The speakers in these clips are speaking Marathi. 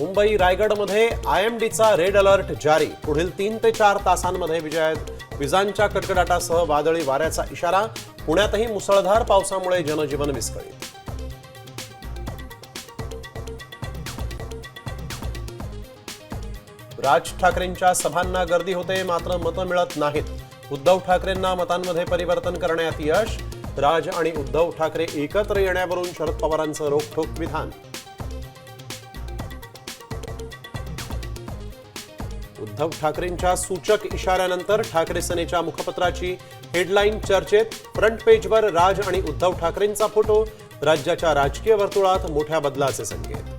मुंबई रायगडमध्ये आयएमडीचा रेड अलर्ट जारी। पुढील 3 ते 4 तासांमध्ये विजांच्या कडकडाटासह वादळी वाऱ्याचा इशारा। पुण्यातही मुसळधार पावसामुळे जनजीवन विस्कळीत। राज ठाकरेंच्या सभांना गर्दी होते, मात्र मतं मिळत नाहीत। उद्धव ठाकरेंना मतांमध्ये परिवर्तन करण्यात यश। राज आणि उद्धव ठाकरे एकत्र येण्यावरून शरद पवारांचं रोखठोक विधान। उद्धव ठाकरेंच्या सूचक इशाऱ्यानंतर ठाकरे सेनेच्या मुखपत्राची हेडलाईन चर्चेत। फ्रंट पेजवर राज आणि उद्धव ठाकरेंचा फोटो। राज्याच्या राजकीय वर्तुळात मोठ्या बदलाचे संकेत।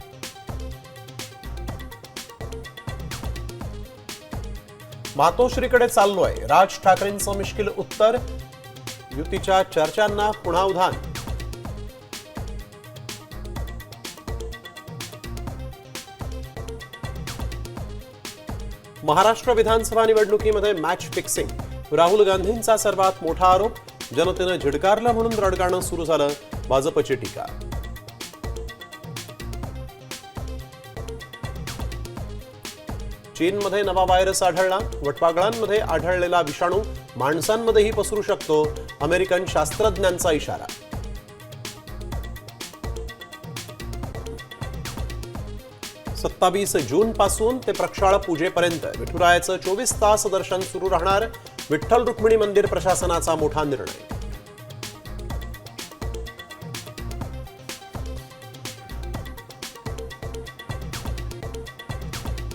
मातोश्रीकडे चाललोय, राज ठाकरेंचं मिश्किल उत्तर। युतीच्या चर्चांना पुन्हा उधाण। महाराष्ट्र विधानसभा निवडणुकीमध्ये मॅच फिक्सिंग। राहुल गांधींचा सर्वात मोठा आरोप। जनतेनं झिडकारलं म्हणून रडगाणं सुरू झालं, भाजपची टीका। चीनमध्ये नवा व्हायरस आढळला। वटवाघळांमध्ये आढळलेला विषाणू माणसांमध्येही पसरू शकतो, अमेरिकन शास्त्रज्ञांचा इशारा। 27 जून पासून ते प्रक्षाळ पूजेपर्यंत विठुरायाचं 24 तास दर्शन सुरू राहणार। विठ्ठल रुक्मिणी मंदिर प्रशासनाचा मोठा निर्णय।